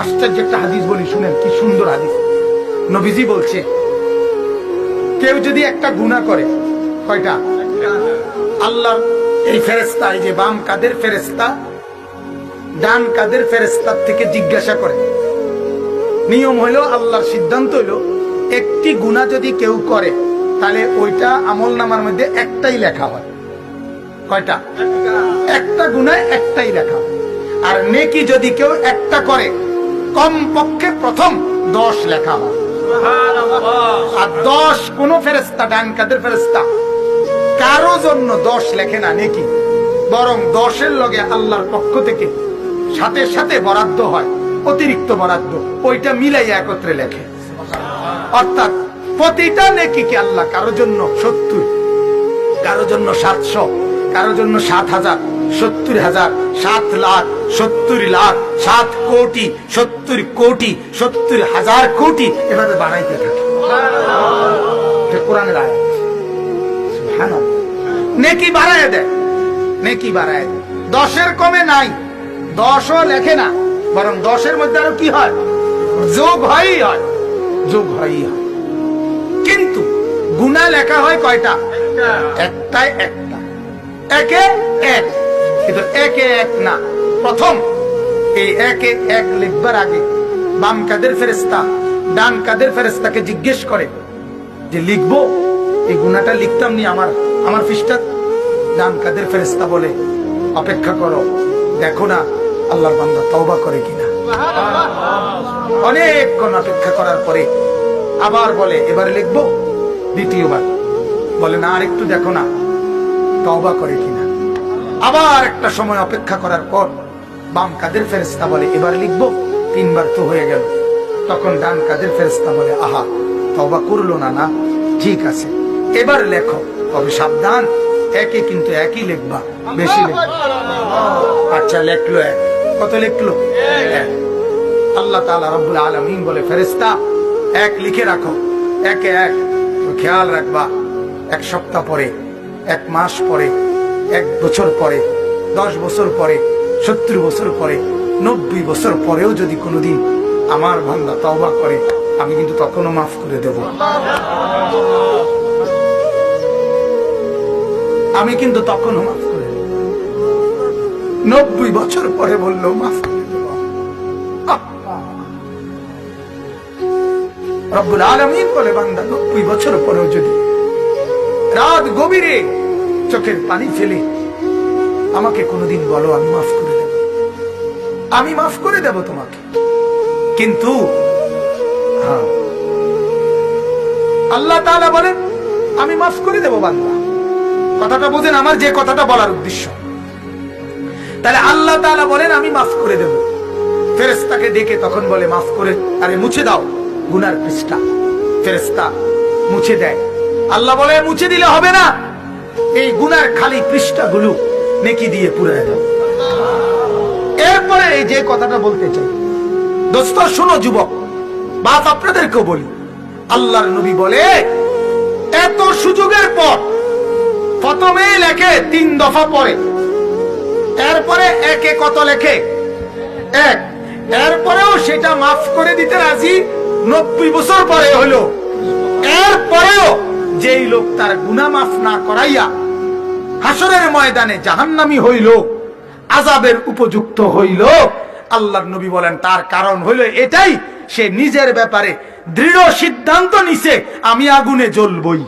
আশ্চর্য একটা হাদিস বলি, শুনেন কি সুন্দর হাদিস। নবীজি বলছে, কেউ যদি একটা গুনাহ করে, কয়টা? আল্লাহ এই ফেরেশতা, এই যে বাম কাদের ফেরেশতা ডান কাদের ফেরেশতার থেকে জিজ্ঞাসা করে। নিয়ম হইলো, আল্লাহর সিদ্ধান্ত হইলো, একটি গুনাহ যদি কেউ করে তাহলে ওইটা আমলনামার মধ্যে একটাই লেখা হয়। কয়টা? একটা গুনাহ একটাই লেখা হয়। আর নেকি যদি কেউ একটা করে, কমপক্ষে প্রথম 10 লেখা হয়। আর 10 কোন ফেরেশতা, ডান কাদের ফেরেশতা কারো জন্য 10 লেখে না নেকি, বরং 10-এর লগে আল্লাহর পক্ষ থেকে সাথে সাথে বরাদ্দ হয়, অতিরিক্ত বরাদ্দ, ওইটা মিলাই একত্রে লেখে। অর্থাৎ প্রতিটা নেকিকে আল্লাহ কারো জন্য 70, কারো জন্য 700, কারো জন্য 7,000, 70,000, 7 লাখ, 70 লাখ, 7 কোটি, 70 কোটি, 70,000 কোটি এভাবে বানাইতে থাকে। কোরআনের আয়াত। সুবহানাল্লাহ। নেকি বাড়ায় দেয়, নেকি বাড়ায় দেয়। 10-এর কমে নাই, 10ও লেখে না, বরং 10-এর মধ্যে আরো কি হয়? যোগ হয়ই হয়, যোগ হয়ই হয়। কিন্তু গুনাহ লেখা হয় কয়টা? একটাই একটা, একে এক। কিন্তু একে এক না, প্রথম এই একে এক লিখবার আগে বাম কাদের ফেরেশতা ডান কাদের ফেরেশতাকে জিজ্ঞেস করে যে লিখবো, এই গুনাহটা লিখতাম নি আমার পৃষ্ঠা। ডান কাদের ফেরেশতা বলে, অপেক্ষা করো, দেখো না আল্লাহর বান্দা তওবা করে কিনা। অনেকক্ষণ অপেক্ষা করার পরে আবার বলে, এবার লিখবো। দ্বিতীয়বার বলে, না আরেকটু দেখো না তওবা করে কিনা। আবার একটা সময় অপেক্ষা করার পর বাম কাদের ফেরেশতা বলে, এবার লিখবো। 3বার তো হয়ে গেল। তখন ডান কাদের ফেরেশতা বলে, আহা তওবা করলো না, না ঠিক আছে, এবার লেখো, তবে সাবধান, একে কিন্তু একই লিখবা, বেশি লিখবা। আচ্ছা লেখলো এক। কত লিখলো? এক। আল্লাহ তাআলা রব্বুল আলামিন বলে, ফেরেশতা এক লিখে রাখো, একে এক। খেয়াল রাখবা, 1 সপ্তাহ পরে, 1 মাস পরে, 1 বছর পরে, 10 বছর পরে, 70 বছর পরে, 90 বছর পরেও যদি কোনোদিন আমার বান্দা তওবা করে, আমি কিন্তু তখনও মাফ করে দেব। আমি কিন্তু তখনও মাফ করে দেব। 90 বছর পরে বললেও মাফ করে দেব। রব্বুল আলামিন বলে, বান্দা 90 বছর পরেও যদি রাত গভীরে চোখের পানি ফেলে আমাকে কোনোদিন বলো, আমি মাফ করে দেব, আমি মাফ করে দেব তোমাকে। কিন্তু আল্লাহ তাআলা বলেন, আমি মাফ করে দেব বান্দা। কথাটা বুঝেন, আমার যে কথাটা বলার উদ্দেশ্য। তাহলে আল্লাহ তাআলা বলেন আমি মাফ করে দেব। ফেরেশতাকে ডেকে তখন বলে, মাফ করে, আরে মুছে দাও গুনার পৃষ্ঠা। ফেরেশতা মুছে দেয়। আল্লাহ বলে, মুছে দিলে হবে না, এই গুনার খালি পৃষ্ঠাগুলো নেকি দিয়ে পুরায় দাও। এরপরে এই যে কথাটা বলতে চাই, দোস্ত শোনো যুবক, বাপ আপনাদেরকেও বলি, আল্লাহর নবী বলে, এত সুযোগের পর প্রথমে লেখে 3 দফা পরে, এরপরে একে কত লেখে? এক। এরপরেও সেটা মাফ করে দিতে রাজি 90 বছর পরে হলো। এরপরেও যেই লোক তার গুনাহ মাফ না করাইয়া হাসরের ময়দানে জাহান্নামী হইল, আযাবের উপযুক্ত হইল, আল্লাহর নবী বলেন তার কারণ হইল এটাই, সে নিজের ব্যাপারে দৃঢ় সিদ্ধান্ত নিছে আমি আগুনে জ্বলবই।